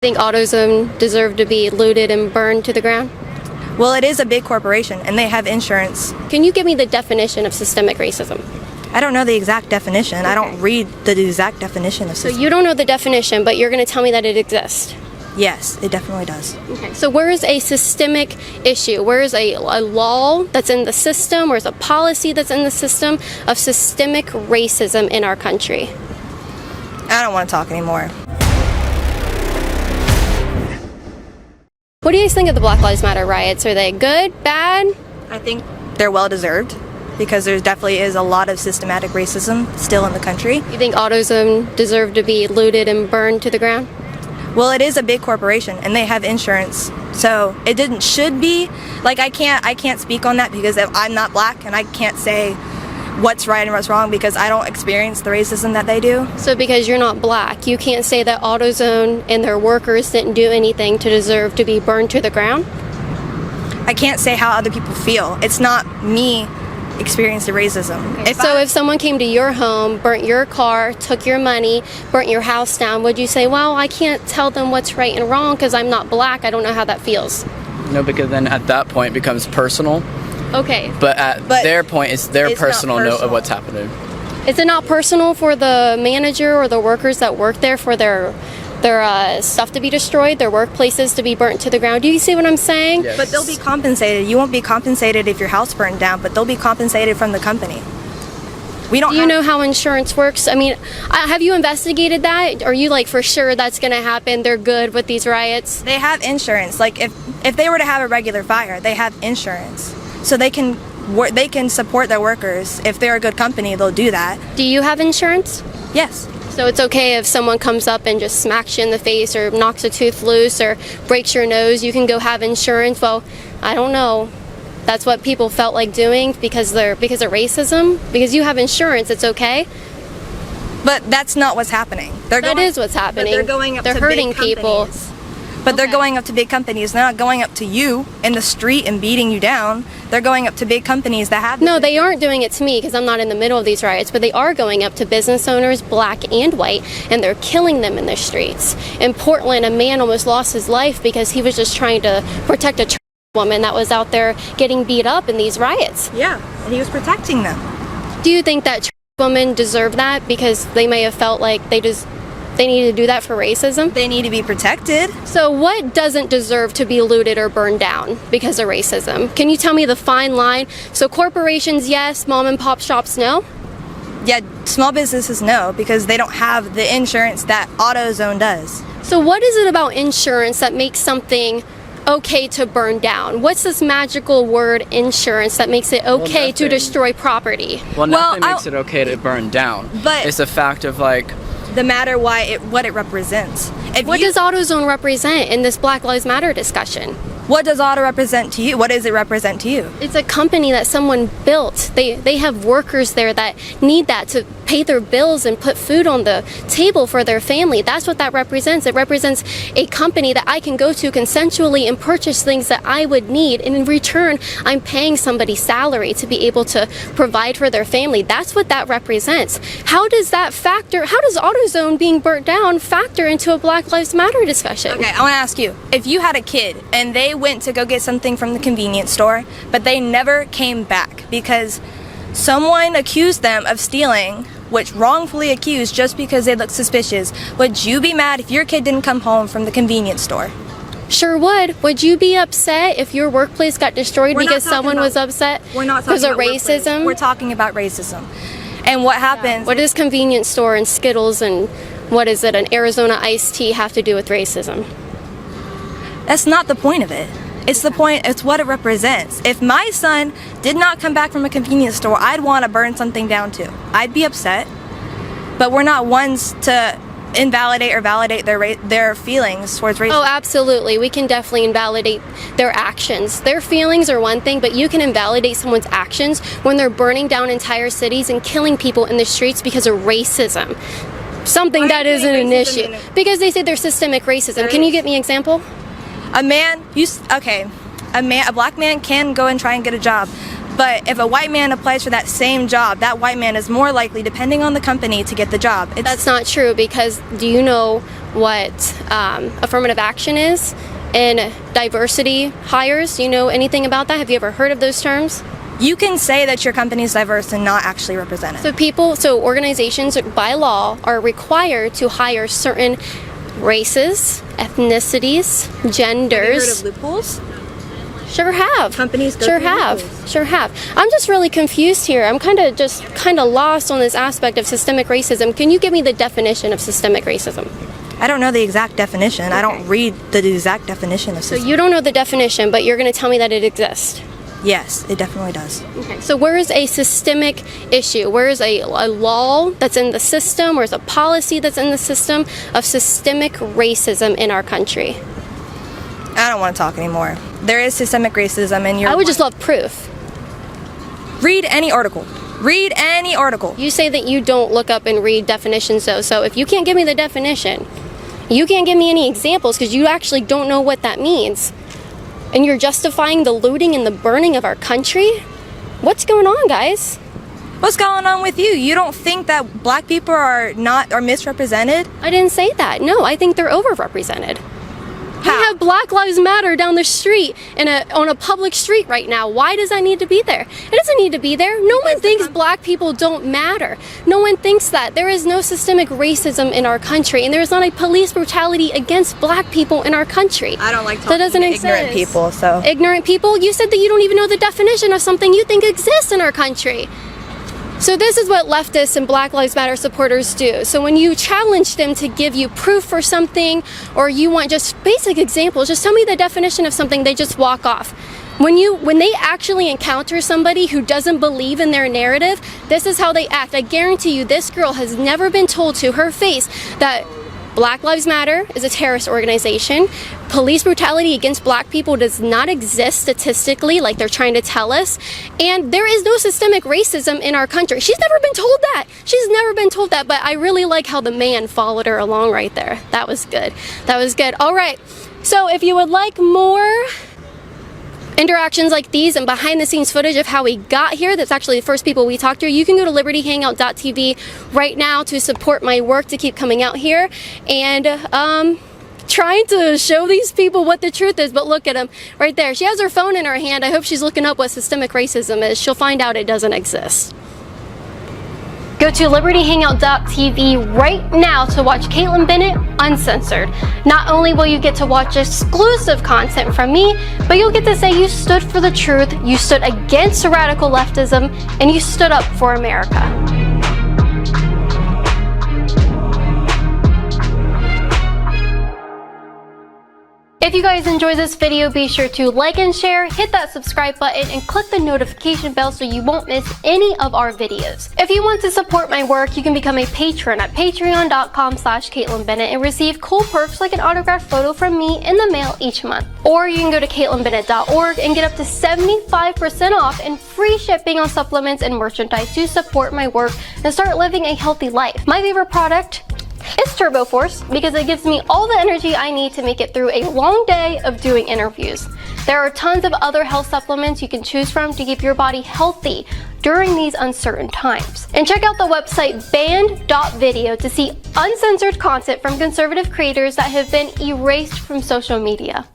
Think AutoZone deserve to be looted and burned to the ground? Well, it is a big corporation and they have insurance. Can you give me the definition of systemic racism? I don't know the exact definition. Okay. I don't read the exact definition of So system. you don't know the definition, but you're going to tell me that it exists. Yes, it definitely does. Okay. So where is a systemic issue? Where is a law that's in the system? Where is a policy that's in the system of systemic racism in our country? I don't want to talk anymore. What do you guys think of the Black Lives Matter riots? Are they good, bad? I think they're well deserved because there definitely is a lot of systematic racism still in the country. You think AutoZone deserve to be looted and burned to the ground? Well, it is a big corporation and they have insurance. So it should be, like I can't speak on that because I'm not black and I can't say what's right and what's wrong because I don't experience the racism that they do. So because you're not black, you can't say that AutoZone and their workers didn't do anything to deserve to be burned to the ground? I can't say how other people feel. It's not me experiencing racism. Okay. If someone came to your home, burnt your car, took your money, burnt your house down, would you say, well, I can't tell them what's right and wrong because I'm not black, I don't know how that feels? No, because then at that point it becomes personal. Okay. But their point, it's their personal note of what's happening. Is it not personal for the manager or the workers that work there for their stuff to be destroyed, their workplaces to be burnt to the ground? Do you see what I'm saying? Yes. But they'll be compensated. You won't be compensated if your house burned down, but they'll be compensated from the company. We don't. Do you know how insurance works? I mean, have you investigated that? Are you like for sure that's going to happen? They're good with these riots? They have insurance. Like if they were to have a regular fire, they have insurance. So they can support their workers. If they're a good company, they'll do that. Do you have insurance? Yes. So it's okay if someone comes up and just smacks you in the face or knocks a tooth loose or breaks your nose, you can go have insurance? Well, I don't know. That's what people felt like doing because of racism? Because you have insurance, it's okay? But that's not what's happening. That is what's happening. They're going up to hurting big companies. people. But they're going up to big companies. They're not going up to you in the street and beating you down. They're going up to big companies that have... No, they aren't doing it to me because I'm not in the middle of these riots, but they are going up to business owners, black and white, and they're killing them in the streets. In Portland, a man almost lost his life because he was just trying to protect a trans woman that was out there getting beat up in these riots. Yeah, and he was protecting them. Do you think that trans women deserve that because they may have felt like they need to do that for racism? They need to be protected. So what doesn't deserve to be looted or burned down because of racism? Can you tell me the fine line? So corporations, yes. Mom and pop shops, no? Yeah, small businesses, no, because they don't have the insurance that AutoZone does. So what is it about insurance that makes something okay to burn down? What's this magical word insurance that makes it okay to destroy property? Well, nothing makes it okay to burn down. But it's a fact of like... the matter what it represents. What does AutoZone represent in this Black Lives Matter discussion? What does auto represent to you? What does it represent to you? It's a company that someone built. They have workers there that need that to pay their bills and put food on the table for their family. That's what that represents. It represents a company that I can go to consensually and purchase things that I would need, and in return I'm paying somebody's salary to be able to provide for their family. That's what that represents. How does AutoZone being burnt down factor into a Black Lives Matter discussion? Okay, I want to ask you, if you had a kid and they went to go get something from the convenience store, but they never came back because someone accused them of stealing, which wrongfully accused just because they looked suspicious, would you be mad if your kid didn't come home from the convenience store? Sure would. Would you be upset if your workplace got destroyed because someone was upset? We're not talking about racism. We're talking about racism. And what happens... What does convenience store and Skittles and an Arizona iced tea have to do with racism? That's not the point of it. It's the point, it's what it represents. If my son did not come back from a convenience store, I'd want to burn something down too. I'd be upset. But we're not ones to invalidate or validate their feelings towards racism. Oh, absolutely. We can definitely invalidate their actions. Their feelings are one thing, but you can invalidate someone's actions when they're burning down entire cities and killing people in the streets because of racism. Something that isn't an issue. Because they say there's systemic racism. Can you give me an example? A black man can go and try and get a job, But if a white man applies for that same job, that white man is more likely, depending on the company, to get the job. That's not true, because do you know what affirmative action is in diversity hires? Do you know anything about that? Have you ever heard of those terms? You can say that your company is diverse and not actually represented. So organizations by law are required to hire certain races, ethnicities, genders. Have you heard of loopholes? Sure have. Companies go Sure through have. loopholes. Sure have. I'm just really confused here. I'm kind of lost on this aspect of systemic racism. Can you give me the definition of systemic racism? I don't know the exact definition. Okay. I don't read the exact definition of systemic. So you don't know the definition, but you're going to tell me that it exists. Yes, it definitely does. Okay. So where is a systemic issue? Where is a law that's in the system, or is a policy that's in the system of systemic racism in our country? I don't want to talk anymore. There is systemic racism in your... I would just love proof. Read any article. Read any article. You say that you don't look up and read definitions, though. So if you can't give me the definition, you can't give me any examples because you actually don't know what that means. And you're justifying the looting and the burning of our country? What's going on, guys? What's going on with you? You don't think that black people are misrepresented? I didn't say that. No, I think they're overrepresented. We have Black Lives Matter down the street on a public street right now. Why does that need to be there? It doesn't need to be there. No one thinks black people don't matter. No one thinks that. There is no systemic racism in our country, and there is not a police brutality against black people in our country. I don't like talking to ignorant people, so... Ignorant people? You said that you don't even know the definition of something you think exists in our country. So this is what leftists and Black Lives Matter supporters do. So when you challenge them to give you proof for something, or you want just basic examples, just tell me the definition of something, they just walk off. When they actually encounter somebody who doesn't believe in their narrative, this is how they act. I guarantee you this girl has never been told to her face that Black Lives Matter is a terrorist organization. Police brutality against black people does not exist statistically like they're trying to tell us. And there is no systemic racism in our country. She's never been told that. She's never been told that, but I really like how the man followed her along right there. That was good. That was good. All right. So if you would like more interactions like these and behind the scenes footage of how we got here, that's actually the first people we talked to, you can go to libertyhangout.tv right now to support my work to keep coming out here and trying to show these people what the truth is. But look at them right there. She has her phone in her hand. I hope she's looking up what systemic racism is. She'll find out it doesn't exist. Go to libertyhangout.tv right now to watch Kaitlin Bennett Uncensored. Not only will you get to watch exclusive content from me, but you'll get to say you stood for the truth, you stood against radical leftism, and you stood up for America. If you guys enjoyed this video, be sure to like and share, hit that subscribe button, and click the notification bell so you won't miss any of our videos. If you want to support my work, you can become a patron at patreon.com/Kaitlin Bennett and receive cool perks like an autographed photo from me in the mail each month. Or you can go to KaitlinBennett.org and get up to 75% off and free shipping on supplements and merchandise to support my work and start living a healthy life. My favorite product? It's Turbo Force, because it gives me all the energy I need to make it through a long day of doing interviews. There are tons of other health supplements you can choose from to keep your body healthy during these uncertain times. And check out the website banned.video to see uncensored content from conservative creators that have been erased from social media.